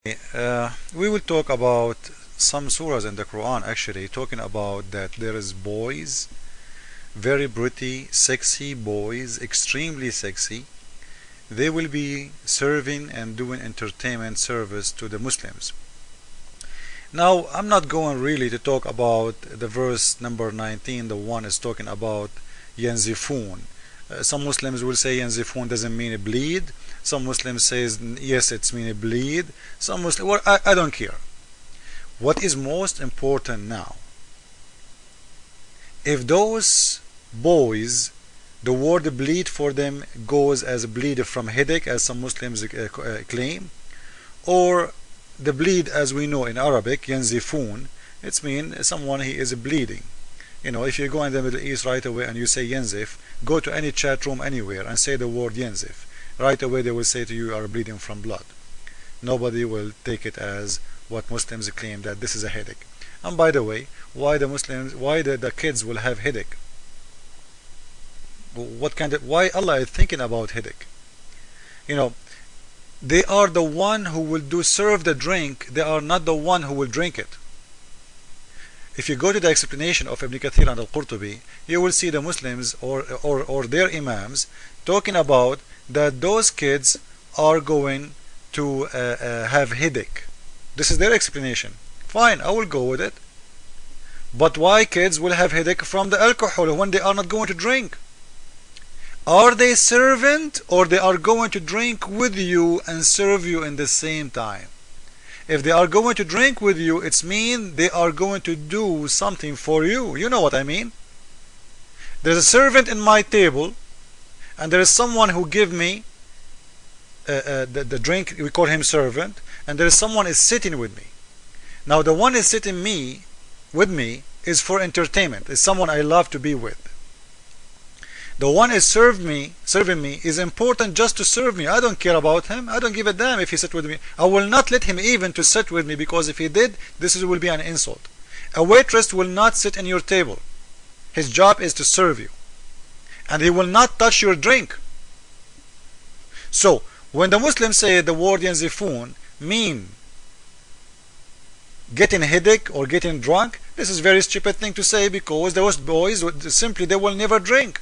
We will talk about some surahs in the Quran actually talking about that there is boys, very pretty, sexy boys, extremely sexy. They will be serving and doing entertainment service to the Muslims. Now, I'm not going really to talk about the verse number 19, the one is talking about yanzifun. Some Muslims will say yanzifun doesn't mean a bleed. Some Muslims says yes, it's mean a bleed. Some Muslims, well, I don't care. What is most important now? If those boys, the word bleed for them goes as bleed from headache, as some Muslims claim, or the bleed as we know in Arabic, yanzifun, it's mean someone he is bleeding. You know, if you go in the Middle East right away and you say yanzif, go to any chat room anywhere and say the word yanzif. Right away they will say to you, you are bleeding from blood. Nobody will take it as what Muslims claim, that this is a headache. And by the way, why the kids will have headache? Why Allah is thinking about headache? You know, they are the one who will serve the drink, they are not the one who will drink it. If you go to the explanation of Ibn Kathir and Al-Qurtubi, you will see the Muslims or their imams talking about that those kids are going to have headache. This is their explanation. Fine, I will go with it. But why kids will have headache from the alcohol when they are not going to drink? Are they servant or they are going to drink with you and serve you in the same time? If they are going to drink with you, it's mean they are going to do something for you. You know what I mean? There's a servant in my table, and there is someone who give me the drink. We call him servant, and there is someone is sitting with me. Now the one is sitting with me is for entertainment. Is someone I love to be with. The one is serving me is important just to serve me. I don't care about him. I don't give a damn if he sit with me. I will not let him even to sit with me, because if he did, will be an insult. A waitress will not sit in your table. His job is to serve you, and he will not touch your drink. So when the Muslims say the word yanzifun mean getting headache or getting drunk, this is a very stupid thing to say, because those boys simply they will never drink.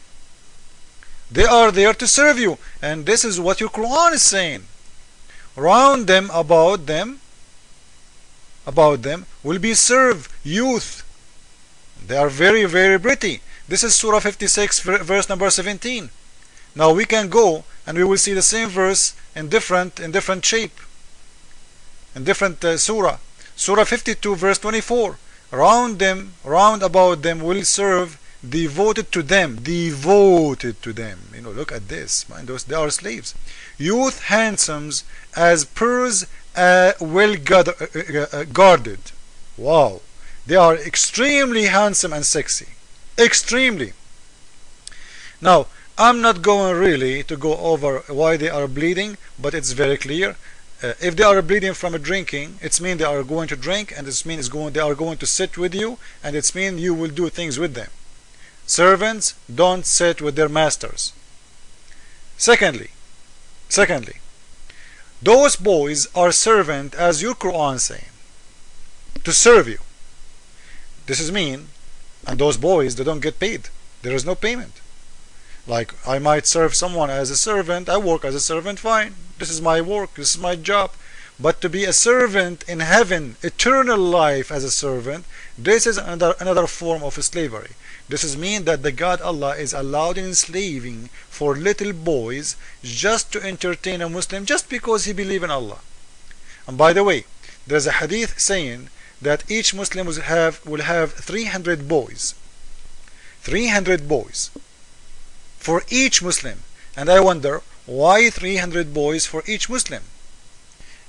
They are there to serve you, and this is what your Quran is saying. Around them, about them will be served youth. They are very, very pretty. This is Surah 56, verse number 17. Now we can go and we will see the same verse in different shape, in different surah. Surah 52, verse 24. Round about them will serve devoted to them. You know, look at this, man. They are slaves. Youth handsomes as pearls, well guarded. Wow, they are extremely handsome and sexy, extremely. Now I'm not going really to go over why they are bleeding, but it's very clear. If they are bleeding from drinking, it's mean they are going to drink, and it means they are going to sit with you, and it's mean you will do things with them. Servants don't sit with their masters. Secondly, those boys are servant, as your Quran saying, to serve you. This is mean, and those boys, they don't get paid. There is no payment. Like, I might serve someone as a servant, I work as a servant, fine. This is my work, this is my job. But to be a servant in heaven, eternal life as a servant, this is another form of slavery. This is mean that the God Allah is allowed enslaving for little boys just to entertain a Muslim, just because he believes in Allah. And by the way, there's a hadith saying that each Muslim will have 300 boys. 300 boys for each Muslim. And I wonder, why 300 boys for each Muslim?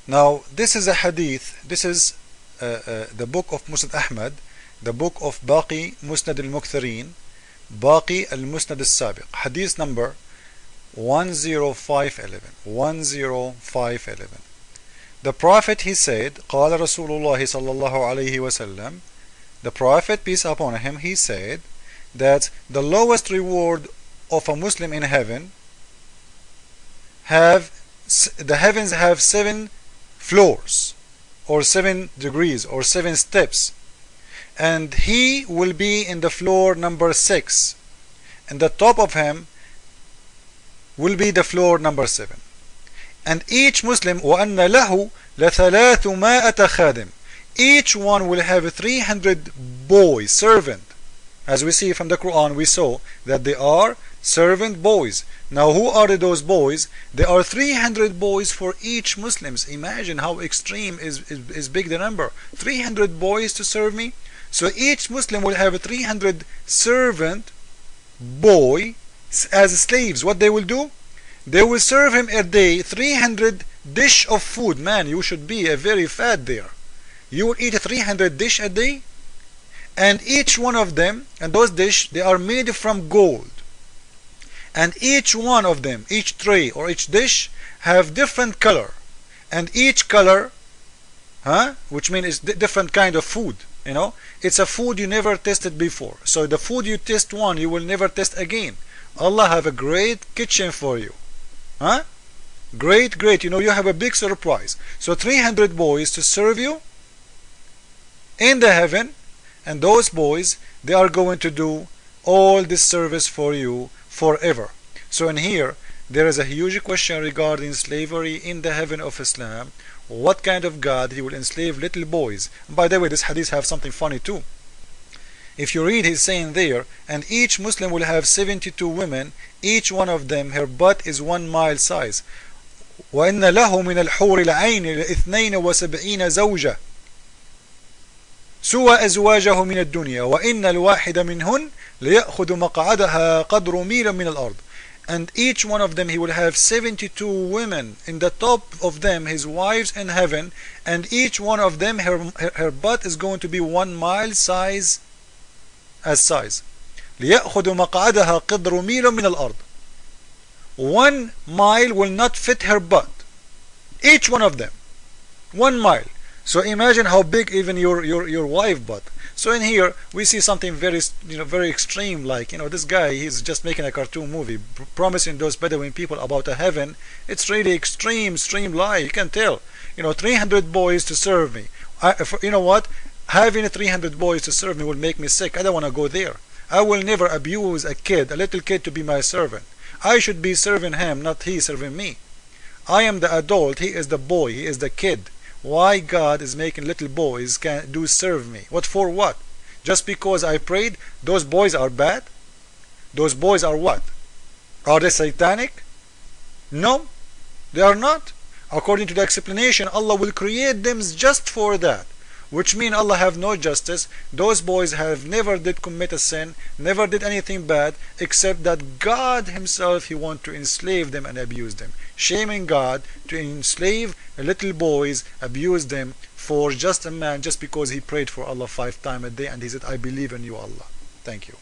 Now this is a hadith. This is the book of Musnad Ahmad, the book of Baqi Musnad al-Muktharin, Baqi al-Musnad al-Sabiq, hadith number 10511. 10511. The Prophet, he said, قال رسول الله صلى الله عليه وسلم, the Prophet, peace upon him, he said that the lowest reward of a Muslim in heaven the heavens have 7 floors. or 7 degrees or 7 steps, and he will be in the floor number 6, and the top of him will be the floor number 7. And each Muslim وَأَنَّ لَهُ لَثَلَاثُمَائَةَ خَادِمٍ, each one will have 300 boys, servant. As we see from the Quran, we saw that they are servant boys. Now who are those boys? There are 300 boys for each Muslims. Imagine how extreme is big the number. 300 boys to serve me. So each Muslim will have 300 servant boy as slaves. What they will do? They will serve him a day 300 dish of food. Man, you should be a very fat there. You will eat 300 dish a day, and each one of them, and those dish, they are made from gold, and each one of them, each tray or each dish, have different color, and each color, which means it's different kind of food. You know, it's a food you never tasted before. So the food you taste one, you will never taste again. Allah have a great kitchen for you. Great. You know, you have a big surprise. So 300 boys to serve you in the heaven, and those boys, they are going to do all this service for you forever. So in here, there is a huge question regarding slavery in the heaven of Islam. What kind of God he will enslave little boys? And by the way, this hadith have something funny too. If you read, he's saying there, and each Muslim will have 72 women, each one of them, her butt is 1 mile size. وَإِنَّ لَهُ مِنَ الْحُورِ الْعَيْنِ لِإِثْنَيْنِ وَسَبْعِينَ زَوْجًا سوى أزواجه من الدنيا وإن الواحد منهن ليأخذ مقعدها قدر ميل من الأرض. And each one of them, he will have 72 women, in the top of them his wives in heaven, and each one of them, her butt is going to be 1 mile size as size. ليأخذ مقعدها قدر ميل من الأرض. 1 mile will not fit her butt, each one of them, 1 mile. So imagine how big even your wife butt. So in here we see something very, very extreme, like, this guy, he's just making a cartoon movie promising those Bedouin people about a heaven. It's really extreme lie. You can tell, 300 boys to serve me. You know what, having 300 boys to serve me will make me sick. I don't want to go there. I will never abuse a little kid to be my servant. I should be serving him, not he serving me. I am the adult, he is the boy, he is the kid. Why God is making little boys can serve me? What for? What? Just because I prayed? Those boys are bad? Those boys are what? Are they satanic? No, they are not. According to the explanation, Allah will create them just for that, which means Allah have no justice. Those boys have never did commit a sin, never did anything bad, except that God himself, he want to enslave them and abuse them. Shaming God to enslave little boys, abuse them for just a man, just because he prayed for Allah 5 times a day and he said, I believe in you, Allah. Thank you.